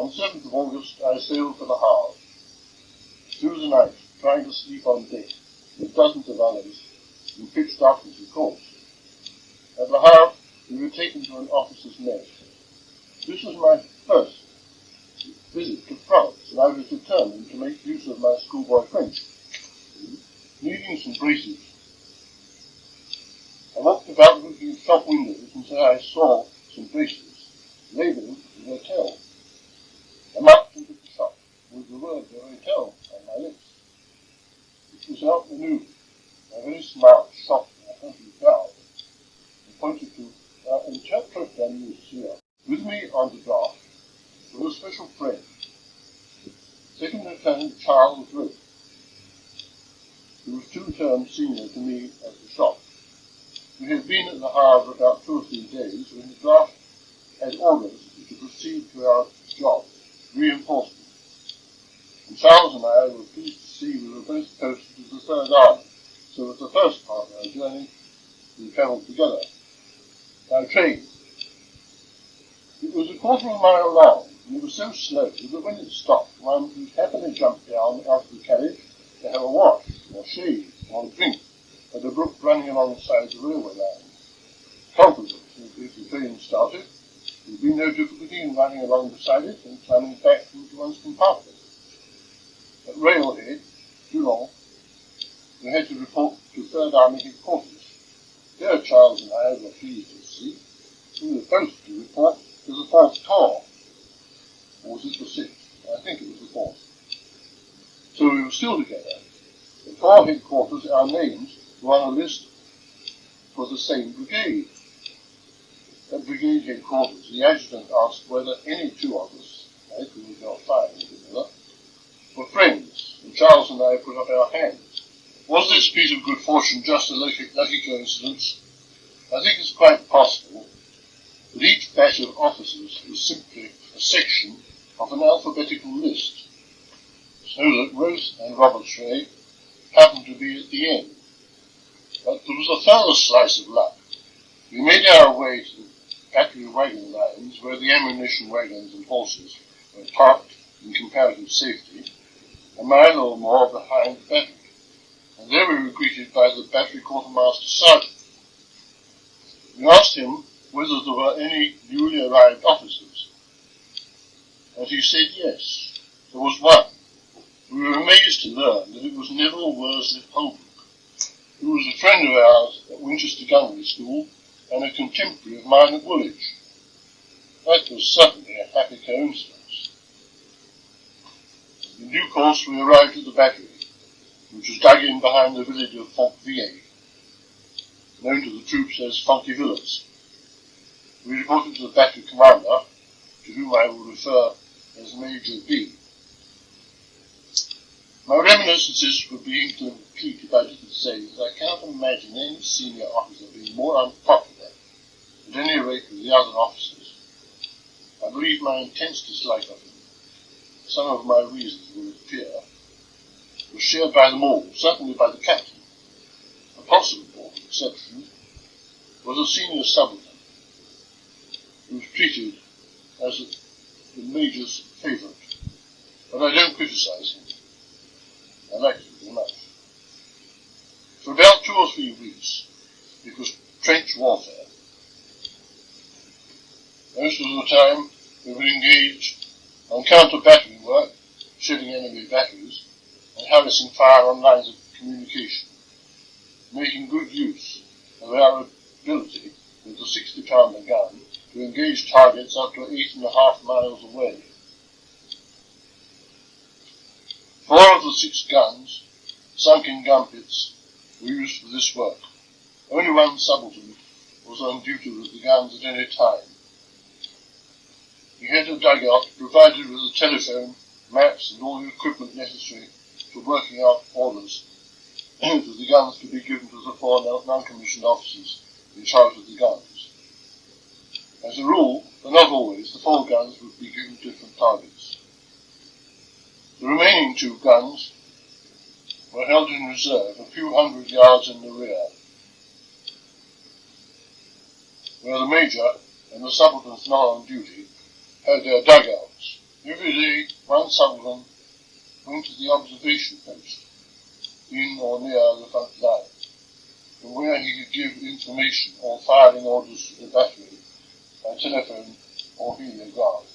On the 7th of August, I sailed for the Havre. Through the night, trying to sleep on deck, with dozens of others, in pitch darkness, of course. At the Havre, we were taken to an officer's mess. This was my first visit to France, and I was determined to make use of my schoolboy French. Needing some braces, I walked about looking at shop windows until I saw some braces labelled the hotel. I marched into the shop with the word the hotel on my lips. It was outmaneuvered by a very smart shop in a country town, and pointed to interpret them, monsieur. With me on the draft was a special friend, Second Lieutenant Charles Rope, who was 2 terms senior to me at the shop. We had been at the Havre about 2 or 3 days when the draft had orders to proceed to our job, reinforcement. And Charles and I were pleased to see we were both posted to the Third Army, so that the first part of our journey we travelled together. By train. It was a quarter of a mile long, and it was so slow that when it stopped, one could happily jump down out of the carriage to have a wash, or shave, or a drink, at a brook running alongside the railway line. Confident that if the train started, there would be no difficulty in running along beside it and climbing back into one's compartment. At railhead, Toulon, we had to report to Third Army headquarters. There Charles and I were pleased to see we were both to report to the 4th Corps. Or was it the 6th? I think it was the 4th. So we were still together. At Corps headquarters, our names were on a list for the same brigade. At brigade headquarters, the adjutant asked whether any 2 of us, who we felt fine with another, were friends, and Charles and I put up our hands. Was this piece of good fortune just a lucky coincidence? I think it's quite possible that each batch of officers was simply a section of an alphabetical list, so that Roth and Roberts-Wray happened to be at the end. But there was a further slice of luck. We made our way to the battery wagon lines, where the ammunition wagons and horses were parked in comparative safety, a mile or more behind the battery, and there we were greeted by the battery quartermaster sergeant. We asked him whether there were any newly arrived officers, and he said yes, there was one. We were amazed to learn that it was Neville Worsley Holbrook, who was a friend of ours at Winchester Gunnery School and a contemporary of mine at Woolwich. That was certainly a happy coincidence. In due course we arrived at the battery, which was dug in behind the village of Fontvieille, known to the troops as Funky Villas. We reported to the battery commander, to whom I will refer as Major B. My reminiscences would be incomplete if I didn't say that I cannot imagine any senior officer being more unpopular, at any rate with the other officers. I believe my intense dislike of him, some of my reasons will appear, was shared by them all, certainly by the captain. A possible exception was a senior subaltern, who was treated as the Major's favourite. But I don't criticise him. I liked him very much. For about 2 or 3 weeks, it was trench warfare. Most of the time, we were engaged on counter-battery work, shooting enemy batteries, and harassing fire on lines of communication, making good use of our ability with the 60-pounder gun to engage targets up to 8.5 miles away. 4 of the 6 guns, sunk in gun pits, were used for this work. Only one subaltern was on duty with the guns at any time. He had a dugout provided with a telephone, maps, and all the equipment necessary for working out orders for the guns to be given to the 4 non-commissioned officers in charge of the guns. As a rule, but not always, the 4 guns would be given different targets. The remaining 2 guns were held in reserve a few hundred yards in the rear, where the Major and the subalterns not on duty had their dugouts. Every day, one Sutherland went to the observation post, in or near the front line, from where he could give information or firing orders to the battery by telephone or heliograph.